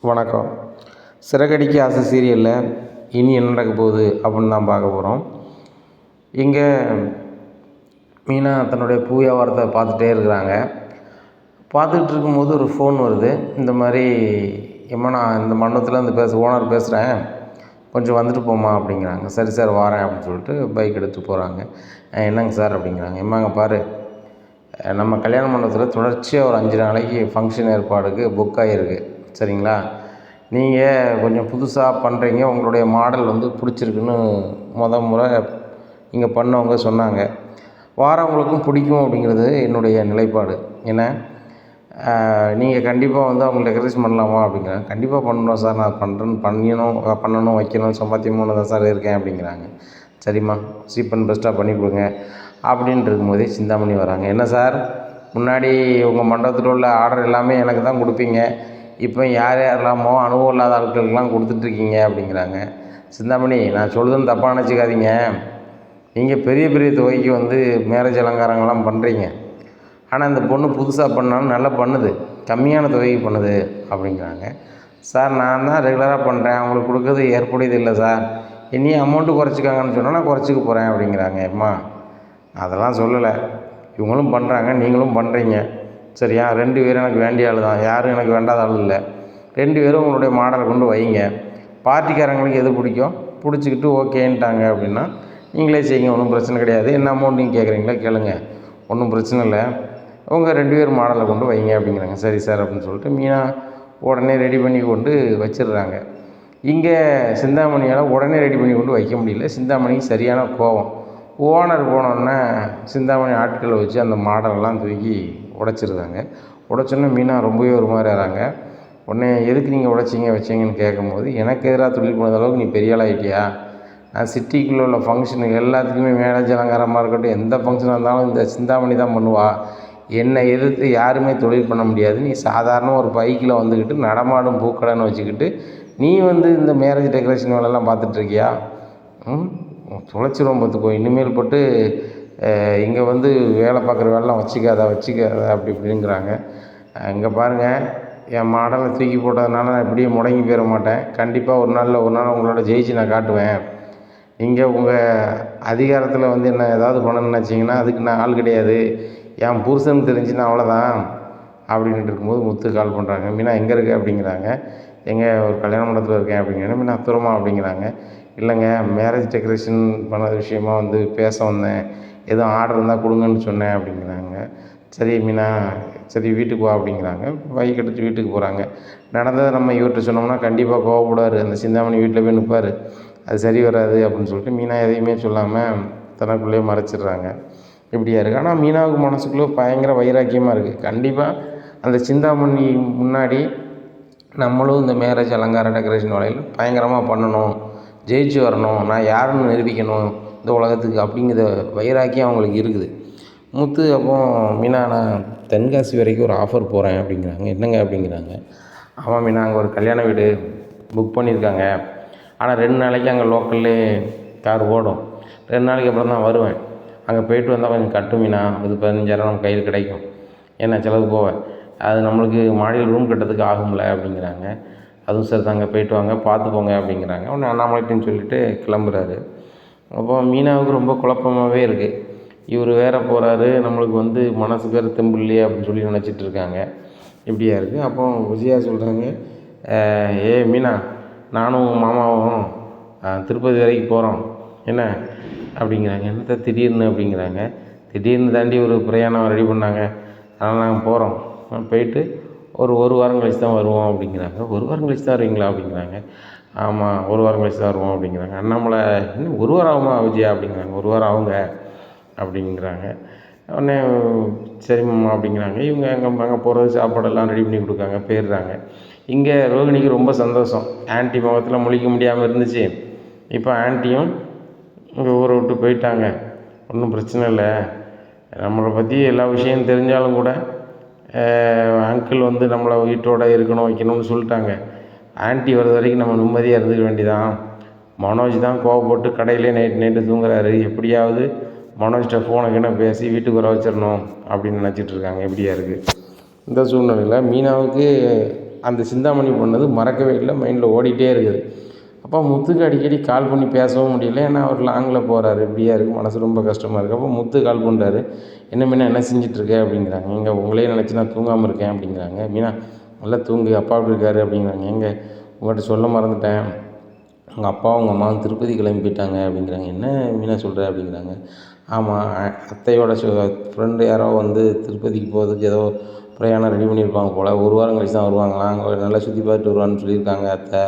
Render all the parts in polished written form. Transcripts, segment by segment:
வணக்கம். சிறகடிக்க ஆசை சீரியலில் இனி என்ன நடக்க போகுது அப்படின்னு தான் பார்க்க போகிறோம். இங்கே மீனா தன்னுடைய பூ வியாபாரத்தை பார்த்துட்டே இருக்கிறாங்க. பார்த்துக்கிட்டு இருக்கும்போது ஒரு ஃபோன் வருது. இந்த மாதிரி எம்மா நான் இந்த மண்டபத்தில் இந்த ஓனர் பேசுகிறேன், கொஞ்சம் வந்துட்டு போமா அப்படிங்கிறாங்க. சரி சார் வாரேன் அப்படின்னு சொல்லிட்டு பைக் எடுத்துகிட்டு போகிறாங்க. என்னங்க சார் அப்படிங்கிறாங்க. எம்மாங்க பாரு, நம்ம கல்யாண மண்டபத்தில் தொடர்ச்சியாக ஒரு 5 நாளைக்கு ஃபங்க்ஷன் ஏற்பாடுக்கு புக் ஆகிருக்கு. சரிங்களா? நீங்கள் கொஞ்சம் புதுசாக பண்ணுறீங்க, உங்களுடைய மாடல் பிடிச்சிருக்குன்னு முறை இங்கே பண்ணவங்க சொன்னாங்க. வாரவங்களுக்கும் பிடிக்கும் அப்படிங்கிறது என்னுடைய நிலைப்பாடு. ஏன்னா நீங்கள் கண்டிப்பாக அவங்க டெக்கரேஷன் பண்ணலாமா அப்படிங்கிறாங்க. கண்டிப்பாக பண்ணணும் சார், நான் பண்ணணும் வைக்கணும் சம்பாத்தியமாக தான் சார் இருக்கேன் அப்படிங்கிறாங்க. சரிம்மா, சீப் அண்ட் பெஸ்ட்டாக பண்ணி கொடுங்க அப்படின்ட்டு இருக்கும்போதே சிந்தாமணி வராங்க. என்ன சார், முன்னாடி உங்கள் மண்டபத்தில் உள்ள ஆர்டர் எல்லாமே எனக்கு தான் கொடுப்பீங்க, இப்போ யாரெல்லாமோ அனுபவம் இல்லாத ஆட்களுக்கெல்லாம் கொடுத்துட்ருக்கீங்க அப்படிங்கிறாங்க. சிந்தாமணி, நான் சொல்லுதுன்னு தப்பாக நினச்சிக்காதீங்க. நீங்கள் பெரிய பெரிய தொகைக்கு மேரேஜ் அலங்காரங்கள்லாம் பண்ணுறீங்க. ஆனால் இந்த பொண்ணு புதுசாக பண்ணாலும் நல்லா பண்ணுது, கம்மியான தொகைக்கு பண்ணுது அப்படிங்கிறாங்க. சார், நான் தான் ரெகுலராக பண்ணுறேன், அவங்களுக்கு கொடுக்குறது ஏற்புடையது இல்லை சார், இனியும் அமௌண்ட்டு குறைச்சிக்காங்கன்னு சொன்னால் நான் குறைச்சிக்க போகிறேன் அப்படிங்கிறாங்க. அம்மா, அதெல்லாம் சொல்லலை, இவங்களும் பண்ணுறாங்க நீங்களும் பண்ணுறீங்க, சரியா? 2 பேரும் எனக்கு வேண்டிய ஆள் தான், யாரும் எனக்கு வேண்டாத ஆள் இல்லை. 2 பேரும் உங்களுடைய மாடலை கொண்டு வைங்க. பார்ட்டிக்காரங்களுக்கு எது பிடிச்சிக்கிட்டு ஓகேன்ட்டாங்க அப்படின்னா நீங்களே செய்யுங்க, ஒன்றும் பிரச்சனை கிடையாது. என்ன அமௌண்ட் நீங்கள் கேட்குறீங்களா கேளுங்க, ஒன்றும் பிரச்சனை இல்லை, உங்கள் 2 பேர் மாடலை கொண்டு வைங்க அப்படிங்கிறாங்க. சரி சார் அப்படின்னு சொல்லிட்டு மீனா உடனே ரெடி பண்ணி கொண்டு வச்சிடுறாங்க. இங்கே சிந்தாமணியால் உடனே ரெடி பண்ணி கொண்டு வைக்க முடியல. சிந்தாமணிக்கு சரியான கோபம். ஓனர் போனோடனே சிந்தாமணி ஆட்களை வச்சு அந்த மாடலெல்லாம் தூக்கி உடைச்சிருந்தாங்க. உடைச்சோன்னே மீனா ரொம்பவே ஒரு மாதிரி ஆகிறாங்க. உடனே எதுக்கு நீங்கள் வச்சிங்கன்னு கேட்கும்போது, எனக்கு எதிராக தொழில் பண்ண அளவுக்கு நீ பெரிய ஆள் ஆகிட்டியா? நான் சிட்டிக்குள்ளே உள்ள ஃபங்க்ஷனுக்கு எல்லாத்துக்குமே மேரேஜ் அலங்காரமாக இருக்கட்டும், எந்த ஃபங்க்ஷனாக இருந்தாலும் இந்த சிந்தாமணி தான் பண்ணுவா, என்னை எதிர்த்து யாருமே தொழில் பண்ண முடியாது. நீ சாதாரண ஒரு பைக்கில் வந்துக்கிட்டு நடமாடும் பூக்கடைன்னு வச்சுக்கிட்டு நீ இந்த மேரேஜ் டெக்கரேஷன் வேலைலாம் பார்த்துட்ருக்கியா? தொலைச்சிரும் பார்த்துக்கோ, இனிமேல் போட்டு இங்கே வேலை பார்க்குற வேலைலாம் வச்சுக்காத அப்படி இப்படிங்கிறாங்க. இங்கே பாருங்கள், என் மாடலை தூக்கி போட்டதுனால நான் இப்படியே முடங்கி போயிட மாட்டேன். கண்டிப்பாக ஒரு நாள் உங்களோட ஜெயிச்சு நான் காட்டுவேன். நீங்கள் உங்கள் அதிகாரத்தில் என்ன ஏதாவது பண்ணணும்னு நினச்சிங்கன்னா அதுக்கு நான் ஆள் கிடையாது, என் புருஷன் தெரிஞ்சுன்னா அவ்வளோதான் அப்படின்ட்டு இருக்கும்போது முத்து கால் பண்ணுறாங்க. மீனா எங்கே இருக்க அப்படிங்கிறாங்க. எங்கே ஒரு கல்யாண மண்டபத்தில் இருக்கேன் அப்படிங்கிறாங்க. மீனா தூரமா அப்படிங்கிறாங்க. இல்லைங்க, மேரேஜ் டெக்கரேஷன் பண்ண விஷயமா பேச வந்தேன், எதுவும் ஆர்டர் இருந்தால் கொடுங்கன்னு சொன்னேன் அப்படிங்கிறாங்க. சரி மீனா, சரி வீட்டுக்கு வா அப்படிங்கிறாங்க. பைக் எடுத்து வீட்டுக்கு போகிறாங்க. நடந்ததை நம்ம இவர்கிட்ட சொன்னோம்னா கண்டிப்பாக கோவப்படுவார், அந்த சிந்தாமணி வீட்டில் போய் நிற்பார், அது சரி வராது அப்படின்னு சொல்லிட்டு மீனா எதையுமே சொல்லாமல் தனக்குள்ளேயே மறைச்சிடுறாங்க. இப்படியா இருக்குது. ஆனால் மீனாவுக்கு மனசுக்குள்ளே பயங்கர வைராக்கியமாக இருக்குது. கண்டிப்பாக அந்த சிந்தாமணி முன்னாடி நம்மளும் இந்த மேரேஜ் அலங்கார டெக்கரேஷன் வேலையில் பயங்கரமாக பண்ணணும், ஜெயிச்சு வரணும், நான் யாருன்னு நிரூபிக்கணும் இந்த உலகத்துக்கு அப்படிங்கிற வைராக்கியம் அவங்களுக்கு இருக்குது. முத்து அப்போ மீனா, நான் தென்காசி வரைக்கும் ஒரு ஆஃபர் போகிறேன் அப்படிங்கிறாங்க. என்னங்க அப்படிங்கிறாங்க. ஆமாம் மீனா, அங்கே ஒரு கல்யாண வீடு புக் பண்ணியிருக்காங்க, ஆனால் 2 நாளைக்கு அங்கே லோக்கல்லே கார் ஓடும், 2 நாளைக்கு அப்புறம் தான் வருவேன், அங்கே போயிட்டு வந்தால் கொஞ்சம் கட்டும் மீனா, அது 15,000 நம்ம கையில் கிடைக்கும், என்ன செலவு போவேன், அது நம்மளுக்கு மாடியில் ரூம் கட்டுறதுக்கு ஆகும்ல அப்படிங்கிறாங்க. அதுவும் சரி தாங்க, போயிட்டு வாங்க, பார்த்து போங்க அப்படிங்கிறாங்க. உடனே அண்ணாமலைட்டுன்னு சொல்லிட்டு கிளம்புறாரு. அப்போ மீனாவுக்கு ரொம்ப குழப்பமாகவே இருக்குது. இவர் வேறு போகிறாரு, நம்மளுக்கு மனசுக்கு வேறு தெம்பு இல்லையே அப்படின்னு சொல்லி நினச்சிட்டு இருக்காங்க. இப்படியா இருக்குது. அப்போ விஜயா சொல்கிறாங்க, மீனா, நானும் மாமாவும் திருப்பதி வரைக்கும் போகிறோம் என்ன அப்படிங்கிறாங்க. என்னத்த திடீர்னு அப்படிங்கிறாங்க. திடீர்னு தாண்டி ஒரு பிரயாணம் ரெடி பண்ணாங்க, அதனால் நாங்கள் போகிறோம், போயிட்டு ஒரு வாரம் கழிச்சு தான் வருவோம் அப்படிங்கிறாங்க. 1 வாரம் கழிச்சு தான் வருவீங்களா அப்படிங்கிறாங்க. ஆமாம், 1 வாரம் கழிச்சு தான் வருவோம் அப்படிங்கிறாங்க. அண்ணாமலை, இன்னும் 1 வாரம் ஆகுமா விஜயா அப்படிங்கிறாங்க. 1 வாரம் ஆகுங்க அப்படிங்கிறாங்க. உடனே சரிம்மா அப்படிங்கிறாங்க. இவங்க அங்கே போகிறது சாப்பாடெல்லாம் ரெடி பண்ணி கொடுக்காங்க, போயிடுறாங்க. இங்கே ரோகிணிக்கு ரொம்ப சந்தோஷம். ஆன்ட்டி முகத்தில் முழிக்க முடியாமல் இருந்துச்சு. இப்போ ஆன்ட்டியும் இங்கே ஊரை விட்டு போயிட்டாங்க, ஒன்றும் பிரச்சனை இல்லை, நம்மளை பற்றி எல்லா விஷயம் தெரிஞ்சாலும் கூட அங்கிள் நம்மளை வீட்டோட இருக்கணும் வைக்கணும்னு சொல்லிட்டாங்க. ஆன்ட்டி வர்றது வரைக்கும் நம்ம நிம்மதியாக இருந்துக்க வேண்டியதான். மனோஜ் தான் கோவப்பட்டு கடையிலே நைட்டு தூங்குறாரு, எப்படியாவது மனோஜ்கிட்ட ஃபோனுக்குன்னு பேசி வீட்டுக்கு வர வச்சிடணும் அப்படின்னு நினச்சிட்டு இருக்காங்க. எப்படியா இருக்குது. இந்த சூழ்நிலையில் மீனாவுக்கு அந்த சிந்தாமணி பண்ணது மறக்கவே இல்லை, மைண்டில் ஓடிட்டே இருக்குது. அப்போ முத்துக்கு அடிக்கடி கால் பண்ணி பேசவும் முடியல. ஏன்னா அவர் லாங்கில் போகிறாரு, இப்படியா இருக்குது, மனசு ரொம்ப கஷ்டமாக இருக்குது. அப்போ முத்து கால் பண்ணுறாரு. என்ன மீனா என்ன செஞ்சிட்ருக்க அப்படிங்கிறாங்க. எங்கே உங்களையே நினச்சி நான் தூங்காமல் இருக்கேன் அப்படிங்கிறாங்க. மீனா நல்லா தூங்கு, அப்பா எப்படி இருக்காரு அப்படிங்கிறாங்க. எங்கே உங்கள்கிட்ட சொல்ல மறந்துட்டேன், உங்கள் அப்பாவும் உங்கள் அம்மாவும் திருப்பதி கிளம்பி போயிட்டாங்க அப்படிங்கிறாங்க. என்ன மீனா சொல்கிற அப்படிங்கிறாங்க. ஆமாம், அத்தையோட ஃப்ரெண்டு யாரோ வந்து திருப்பதிக்கு போகிறதுக்கு ஏதோ பிரயாணம் ரெடி பண்ணியிருப்பாங்க போல். ஒரு வாரம் கழிச்சு தான் வருவாங்களாம். அங்கே நல்லா சுற்றி பார்த்துட்டு வருவான்னு சொல்லியிருக்காங்க அத்தை.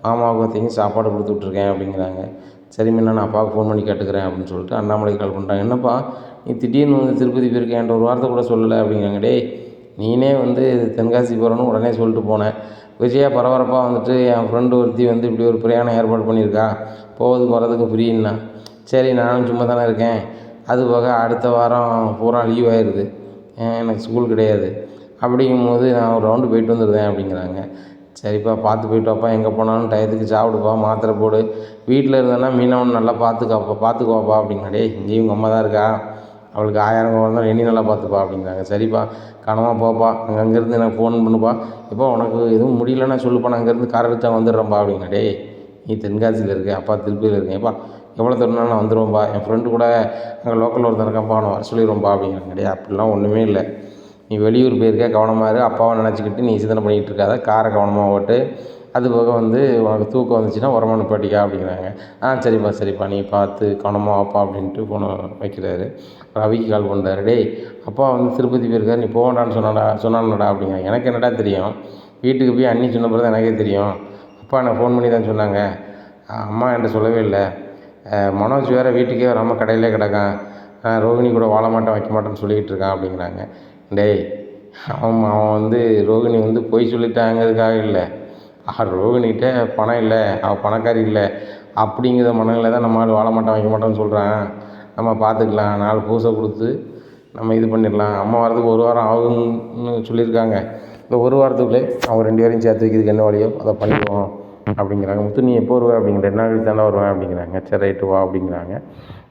மாமாவுக்கு அத்தைக்கும் சாப்பாடு கொடுத்து விட்ருக்கேன் அப்படிங்கிறாங்க. சரி மீனா, நான் அப்பாவுக்கு ஃபோன் பண்ணி கேட்டுக்கிறேன் அப்படின்னு சொல்லிட்டு அண்ணாமலை கால் பண்ணுறாங்க. என்னப்பா நீ திடீர்னு வந்து திருப்பதி போயிருக்கேன், என்கிட்ட ஒரு வார்த்தை கூட சொல்லலை அப்படிங்கிறாங்க. டேய், நீனே வந்து தென்காசி போகிறோன்னு உடனே சொல்லிட்டு போனேன். விஜயா பரபரப்பாக வந்துட்டு என் ஃப்ரெண்டு ஒருத்தி வந்து இப்படி ஒரு பிரயாணம் ஏற்பாடு பண்ணியிருக்கா, போகிறதுக்கு வரதுக்கு ஃப்ரீன்னா. சரி நானும் சும்மா தானே இருக்கேன், அது போக அடுத்த வாரம் பூரா லீவ் ஆயிடுது, எனக்கு ஸ்கூல் கிடையாது. அப்படிங்கும்போது நான் ஒரு ரவுண்டு போயிட்டு வந்துடுவேன் அப்படிங்கிறாங்க. சரிப்பா பார்த்து போயிட்டு வாப்பா, எங்கே போனாலும் டயத்துக்கு சாப்பிடுப்பா, மாத்திரை போடு, வீட்டில் இருந்தேன்னா மீனவன் நல்லா பார்த்துக்குவாப்பா அப்படிங்கிறா. டேய், இங்கேயும் உங்கள் அம்மா தான் இருக்கா, அவளுக்கு 1000 கோவம் தான், எண்ணி நல்லா பார்த்துப்பா அப்படிங்கிறாங்க. சரிப்பா கனமாக போப்பா, அங்கேருந்து எனக்கு ஃபோன் பண்ணுப்பா, எப்போ உனக்கு எதுவும் முடியலன்னா சொல்லுப்பா, நான் அங்கேருந்து கார் எடுத்து வந்துடுறேன்ப்பா அப்படிங்கிறா. டேய், நீ தென்காசியில் இருக்க, அப்பா திருப்பியில் இருக்கேன், எப்பா எவ்வளோ தூரம்னா நான் வந்துடுவேன்ப்பா, என் ஃப்ரெண்டு கூட அங்கே லோக்கலில் ஒருத்தர் இருக்கான்ப்பா, அவனை வர சொல்லிடுவோம்ப்பா அப்படிங்கிறாங்க. டேய், அப்படிலாம் ஒன்றுமே இல்லை, நீ வெளியூர் போயிருக்க, கவனமாக இரு, அப்பாவை நினச்சிக்கிட்டு நீ சிந்தனை பண்ணிகிட்டு இருக்காத, காரை கவனமாக ஓட்டு, அது போக வந்து உனக்கு தூக்கம் வந்துச்சுன்னா உரமா நிப்பாட்டிக்கா அப்படிங்கிறாங்க. சரிப்பா நீ பார்த்து கவனமாக வாப்பா அப்படின்ட்டு ஃபோனை வைக்கிறாரு. ரவிக்கு கால் பண்ணுறாரு. டேய், அப்பா வந்து திருப்பதி போயிருக்காரு, நீ போகண்டான்னு சொன்னானடா அப்படிங்கிறாங்க. எனக்கு என்னடா தெரியும், வீட்டுக்கு போய் அண்ணி சொன்ன பிறகு தான் எனக்கே தெரியும், அப்பா எனக்கு ஃபோன் பண்ணி தான் சொன்னாங்க, அம்மா என்கிட்ட சொல்லவே இல்லை. மனோஜ் வேறு வீட்டுக்கே வராமல் கடையிலே கிடக்கான், ரோகிணி கூட வாழ மாட்டேன் வைக்க மாட்டேன்னு சொல்லிக்கிட்டு இருக்கான் அப்படிங்கிறாங்க. டேய், அவன் வந்து ரோகிணி வந்து பொய் சொல்லிட்டாங்கிறதுக்காக இல்லை, ரோகிணிகிட்ட பணம் இல்லை, அவள் பணக்காரி இல்லை அப்படிங்கிற மனநிலை தான் நம்மளால் வாழ மாட்டேன் வைக்க மாட்டோம்னு சொல்கிறான். நம்ம பார்த்துக்கலாம், 4 பூசை கொடுத்து நம்ம இது பண்ணிடலாம், அம்மா வரதுக்கு 1 வாரம் ஆகுன்னு சொல்லியிருக்காங்க, இந்த 1 வாரத்துக்குள்ளே அவங்க 2 பேரையும் சேர்த்து வைக்கிறதுக்கு என்ன வழியோ அதை பண்ணிடுவோம் அப்படிங்கிறாங்க. முத்து நீ எப்போ வருவா அப்படிங்கிற. 2 நாள் கழிச்சு தானே வருவேன் அப்படிங்கிறாங்க. சரி ரைட்டு வா அப்படிங்கிறாங்க.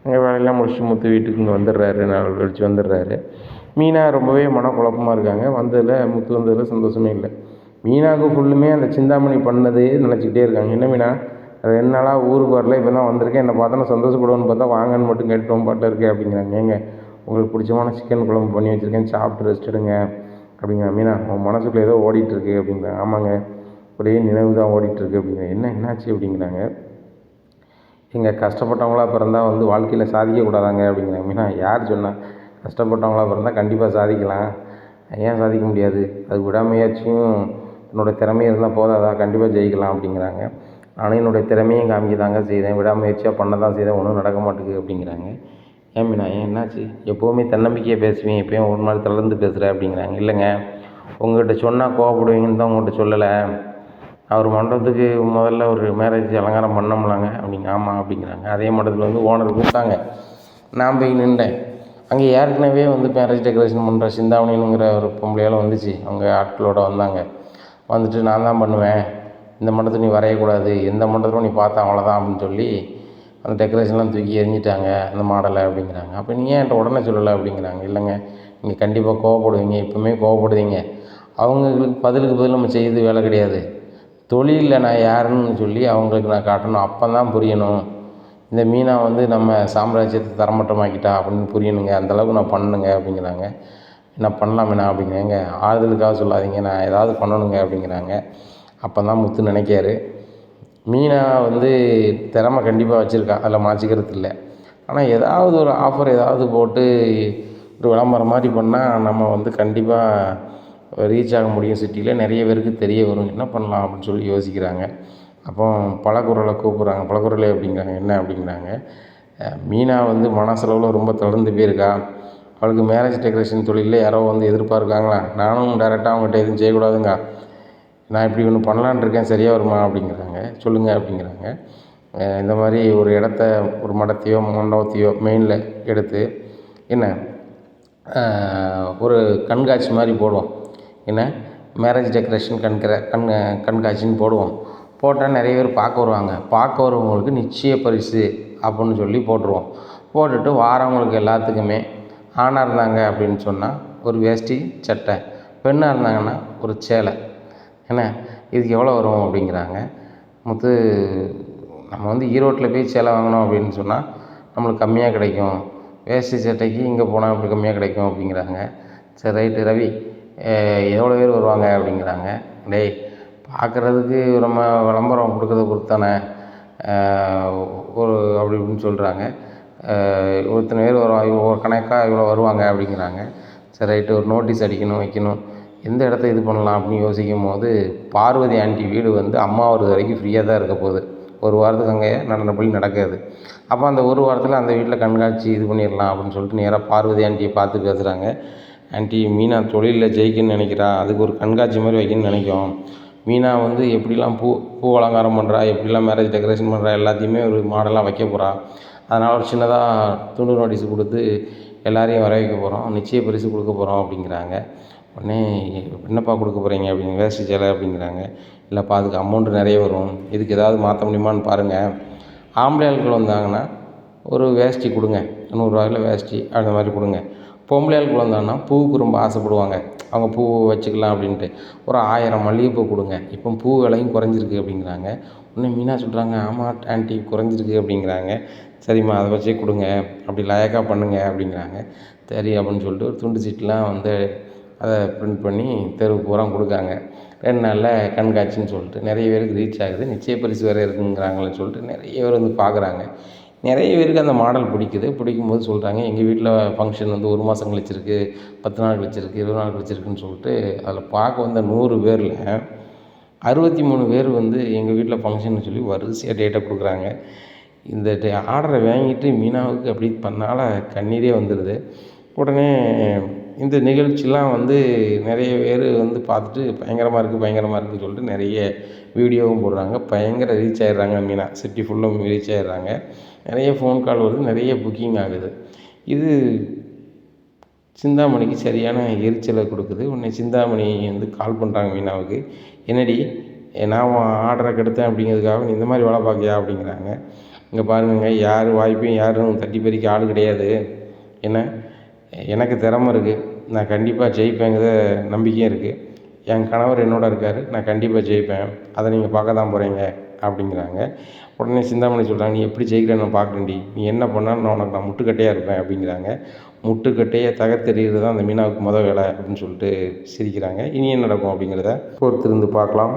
அங்கே வேலையெல்லாம் முடிச்சுட்டு முத்து வீட்டுக்கு இங்கே வந்துடுறாரு, 4 நாள் கழிச்சு வந்துடுறாரு. மீனா ரொம்பவே மனக்குழப்பமாக இருக்காங்க. முத்து வந்ததில் சந்தோஷமே இல்லை. மீனாவுக்கு ஃபுல்லுமே அந்த சிந்தாமணி பண்ணதே நினச்சிக்கிட்டே இருக்காங்க. என்ன மீனா 2 நாளாக ஊருக்கு வரல, இப்போ தான் வந்திருக்கேன், என்னை பார்த்தா நான் சந்தோஷப்படுவேன்னு பார்த்தா வாங்கன்னு மட்டும் கேட்டு பாட்டில் இருக்கேன் அப்படிங்கிறாங்க. ஏங்க உங்களுக்கு பிடிச்சமான சிக்கன் குழம்பு பண்ணி வச்சுருக்கேன், சாப்பிட்டு ரெஸ்ட் எடுங்க அப்படிங்கிறாங்க. மீனா உன் மனசுக்குள்ளே ஏதோ ஓடிட்டுருக்கு அப்படிங்கிறாங்க. ஆமாங்க, ஒரே நினைவு தான் ஓடிட்டுருக்கு அப்படிங்கிறாங்க. என்னாச்சு அப்படிங்கிறாங்க. எங்கள் கஷ்டப்பட்டவங்களா பிறந்தால் வந்து வாழ்க்கையில் சாதிக்கக்கூடாதாங்க அப்படிங்கிறாங்க. மீனா யார் சொன்னால், கஷ்டப்பட்டவங்களா பிறந்தால் கண்டிப்பாக சாதிக்கலாம், ஏன் சாதிக்க முடியாது, அது விடாமுயற்சியும் என்னோடய திறமை இருந்தால் போதாதா, கண்டிப்பாக ஜெயிக்கலாம் அப்படிங்கிறாங்க. ஆனால் என்னுடைய திறமையும் காமிக்க தாங்க செய்தேன், விடாமுயற்சியாக பண்ண தான் செய்தேன், ஒன்றும் நடக்க மாட்டேங்குது அப்படிங்கிறாங்க. ஏன் மீனா என்னாச்சு, எப்போவுமே தன்னம்பிக்கையாக பேசுவேன், எப்போயும் ஒரு மாதிரி தளர்ந்து பேசுகிறேன் அப்படிங்கிறாங்க. இல்லைங்க, உங்கள்கிட்ட சொன்னால் கோவப்படுவீங்கன்னு தான் உங்கள்கிட்ட சொல்லலை, அவர் மண்டபத்துக்கு முதல்ல ஒரு மேரேஜ் அலங்காரம் பண்ணோம்லாங்க அப்படிங்க. ஆமாம் அப்படிங்கிறாங்க. அதே மண்டபத்தில் வந்து ஓனர் கூப்பிட்டாங்க, நான் போய் நின்றேன். அங்கே ஏற்கனவே வந்து மேரேஜ் டெக்கரேஷன் பண்ணுற சிந்தாமணிங்கிற ஒரு பொம்பளையால் வந்துச்சு, அவங்க ஆட்களோடு வந்தாங்க. வந்துட்டு நான் தான் பண்ணுவேன், இந்த மண்டபத்தில் நீ வரையக்கூடாது, எந்த மண்டபத்திலும் நீ பார்த்தா அவ்வளோதான் அப்படின்னு சொல்லி அந்த டெக்கரேஷன்லாம் தூக்கி எறிஞ்சிட்டாங்க அந்த மாடலை அப்படிங்கிறாங்க. அப்போ நீங்கள் என்கிட்ட உடனே சொல்லலை அப்படிங்கிறாங்க. இல்லைங்க, நீங்கள் கண்டிப்பாக கோவப்படுவீங்க, இப்போவுமே கோவப்படுவீங்க, அவங்களுக்கு பதிலுக்கு பதில் நம்ம செய்யறது வேலை கிடையாது, தொழிலில் நான் யாருன்னு சொல்லி அவங்களுக்கு நான் காட்டணும், அப்போ தான் புரியணும், இந்த மீனா வந்து நம்ம சாம்ராஜ்யத்தை தரமட்டமாக்கிட்டா அப்படின்னு புரியணுங்க, அந்தளவுக்கு நான் பண்ணணுங்க அப்படிங்கிறாங்க. என்ன பண்ணலாம் மீனா அப்படிங்கிறாங்க. ஆறுதலுக்காக சொல்லாதீங்க, நான் ஏதாவது பண்ணணுங்க அப்படிங்கிறாங்க. அப்போ தான் முத்து நினைக்காரு, மீனா வந்து திறமை கண்டிப்பாக வச்சுருக்கா, அதில் மாற்றிக்கிறது இல்லை, ஆனால் ஏதாவது ஒரு ஆஃபர் ஏதாவது போட்டு ஒரு விளம்பரம் மாதிரி பண்ணால் நம்ம வந்து கண்டிப்பாக ரீச் ஆக முடியும், சிட்டியில் நிறைய பேருக்கு தெரிய வரும், என்ன பண்ணலாம் அப்படின்னு சொல்லி யோசிக்கிறாங்க. அப்போ பலகுரலை கூப்பிட்றாங்க. பலகுரலே அப்படிங்கிறாங்க. என்ன அப்படிங்கிறாங்க. மீனா வந்து மனசளவில் ரொம்ப தளர்ந்து போயிருக்கா, அவளுக்கு மேரேஜ் டெக்கரேஷன் தொழிலில் யாரோ வந்து எதிர்பார்க்காங்களா, நானும் டைரெக்டாக அவங்ககிட்ட எதுவும் செய்யக்கூடாதுங்க, நான் இப்படி ஒன்று பண்ணலான்னு இருக்கேன், சரியாக வருமா அப்படிங்கிறாங்க. சொல்லுங்கள் அப்படிங்கிறாங்க. இந்த மாதிரி ஒரு இடத்த, ஒரு மடத்தையோ மண்டபத்தையோ மெயினில் எடுத்து என்ன ஒரு கண்காட்சி மாதிரி போடுவோம், என்ன மேரேஜ் டெக்கரேஷன் கண்காட்சின்னு போடுவோம். போட்டால் நிறைய பேர் பார்க்க வருவாங்க, பார்க்க வரவங்களுக்கு நிச்சய பரிசு அப்படின்னு சொல்லி போட்டுருவோம். போட்டுட்டு வாரவங்களுக்கு எல்லாத்துக்குமே, ஆணாக இருந்தாங்க அப்படின்னு சொன்னால் ஒரு வேஷ்டி சட்டை, பெண்ணாக இருந்தாங்கன்னா ஒரு சேலை, என்ன இதுக்கு எவ்வளோ வரும் அப்படிங்கிறாங்க. முத்து, நம்ம வந்து ஈரோட்டில் போய் சேலை வாங்கினோம் அப்படின்னு சொன்னால் நம்மளுக்கு கம்மியாக கிடைக்கும், வேஷ்டி சட்டைக்கு இங்கே போனால் இப்படி கம்மியாக கிடைக்கும் அப்படிங்கிறாங்க. சரி ரைட்டு ரவி, எவ்வளோ பேர் வருவாங்க அப்படிங்கிறாங்க. டேய், பார்க்குறதுக்கு நம்ம விளம்பரம் கொடுக்கறத பொறுத்து தானே ஒரு அப்படி இப்படின்னு சொல்கிறாங்க. இத்தனை பேர் வருவாங்க, ஒரு கணக்காக இவ்வளோ வருவாங்க அப்படிங்கிறாங்க. சரி ரைட்டு, ஒரு நோட்டீஸ் அடிக்கணும், வைக்கணும், எந்த இடத்த இது பண்ணலாம் அப்படின்னு யோசிக்கும் போது பார்வதி ஆண்டி வீடு வந்து அம்மாவாவது வரைக்கும் ஃப்ரீயாக தான் இருக்க போகுது. ஒரு வாரத்துக்கு அங்கே நடனப்பள்ளி நடக்காது. அப்போ அந்த ஒரு வாரத்தில் அந்த வீட்டில் கண்காட்சி இது பண்ணிடலாம் அப்படின்னு சொல்லிட்டு நேராக பார்வதி ஆண்டியை பார்த்து பேசுகிறாங்க. ஆண்டி, மீனா தொழிலில் ஜெயிக்கணும்னு நினைக்கிறா, அதுக்கு ஒரு கண்காட்சி மாதிரி வைக்கணும்னு நினைக்கும். மீனா வந்து எப்படிலாம் பூ அலங்காரம் பண்ணுறா, எப்படிலாம் மேரேஜ் டெக்கரேஷன் பண்ணுறா, எல்லாத்தையுமே ஒரு மாடலாக வைக்க போகிறா. அதனால் ஒரு சின்னதாக துண்டு நோட்டீஸ் கொடுத்து எல்லாரையும் வர வைக்க போகிறோம், நிச்சய பரிசு கொடுக்க போகிறோம் அப்படிங்கிறாங்க. உடனே என்னப்பா கொடுக்க போகிறீங்க அப்படின்னு, வேஷ்டி சேலை அப்படிங்கிறாங்க. இல்லைப்பா, அதுக்கு அமௌண்ட்டு நிறைய வரும், இதுக்கு ஏதாவது மாற்ற முடியுமான்னு பாருங்கள். ஆம்பளை ஆட்கள் வந்தாங்கன்னா ஒரு வேஷ்டி கொடுங்க, 100 ரூபாயில் வேஷ்டி அந்த மாதிரி கொடுங்க. பொம்பளை ஆட்கள் வந்தாங்கன்னா பூவுக்கு ரொம்ப ஆசைப்படுவாங்க, அவங்க பூ வச்சுக்கலாம் அப்படின்ட்டு ஒரு 1000 மல்லிகைப்பூ கொடுங்க, இப்போ பூ விலையும் குறைஞ்சிருக்கு அப்படிங்கிறாங்க. உடனே மீனா சொல்கிறாங்க, ஆமாம் ஆண்டி குறைஞ்சிருக்கு அப்படிங்கிறாங்க. சரிம்மா, அதை வச்சே கொடுங்க, அப்படி லயக்காக பண்ணுங்க அப்படிங்கிறாங்க. சரி அப்படின்னு சொல்லிட்டு ஒரு துண்டு சீட்லாம் வந்து அதை பிரிண்ட் பண்ணி தெருவு பூரா கொடுக்காங்க. 2 நாளில் கண்காட்சின்னு சொல்லிட்டு நிறைய பேருக்கு ரீச் ஆகுது. நிச்சய பரிசு வேறு இருக்குங்கிறாங்களேன்னு சொல்லிட்டு நிறைய பேர் வந்து பார்க்குறாங்க. நிறைய பேருக்கு அந்த மாடல் பிடிக்குது. பிடிக்கும்போது சொல்கிறாங்க, எங்கள் வீட்டில் ஃபங்க்ஷன் வந்து 1 மாதம் கழிச்சிருக்கு, 10 நாள் கழிச்சிருக்கு, 20 நாள் கழிச்சிருக்குன்னு சொல்லிட்டு அதில் பார்க்க வந்த 100 பேரில் 63 பேர் வந்து எங்கள் வீட்டில் ஃபங்க்ஷன்னு சொல்லி வரிசையாக டேட்டை கொடுக்குறாங்க. இந்த ஆர்டரை வாங்கிட்டு மீனாவுக்கு அப்படி பண்ணால் கண்ணீரே வந்துடுது. உடனே இந்த நிகழ்ச்சிலாம் வந்து நிறைய பேர் வந்து பார்த்துட்டு பயங்கரமாக இருக்குன்னு சொல்லிட்டு நிறைய வீடியோவும் போடுறாங்க. பயங்கர ரீச் ஆகிடுறாங்க. மீனா சிட்டி ஃபுல்லும் ரீச் ஆகிடுறாங்க. நிறைய ஃபோன் கால் வருது, நிறைய புக்கிங் ஆகுது. இது சிந்தாமணிக்கு சரியான எரிச்சலை கொடுக்குது. உடனே சிந்தாமணி வந்து கால் பண்ணுறாங்க மீனாவுக்கு. என்னடி, நான் ஆர்டரை கெடுத்தேன் அப்படிங்கிறதுக்காக நீ இந்த மாதிரி வேலை பார்க்கியா அப்படிங்கிறாங்க. இங்கே பாருங்க, யார் வாய்ப்பையும் யாரும் தட்டி பறிக்க ஆள் கிடையாது. என்ன, எனக்கு திறமை இருக்குது, நான் கண்டிப்பாக ஜெயிப்பேங்கிற நம்பிக்கையும் இருக்குது. என் கணவர் என்னோட இருக்கார், நான் கண்டிப்பாக ஜெயிப்பேன், அதை நீங்கள் பார்க்க தான் போகிறீங்க அப்படிங்கிறாங்க. உடனே சிந்தாமணி சொல்கிறாங்க, நீ எப்படி ஜெயிக்கிறேன்னு நான் பார்க்குறேன்டி, நீ என்ன பண்ணாலும் நான் முட்டுக்கட்டையாக இருப்பேன் அப்படிங்கிறாங்க. முட்டுக்கட்டையை தகர்த்தெறிகிறது தான் அந்த மீனாவுக்கு வேலை அப்படின்னு சொல்லிட்டு சிரிக்கிறாங்க. இனி என்ன நடக்கும் அப்படிங்கிறத பொறுத்திருந்து பார்க்கலாம்.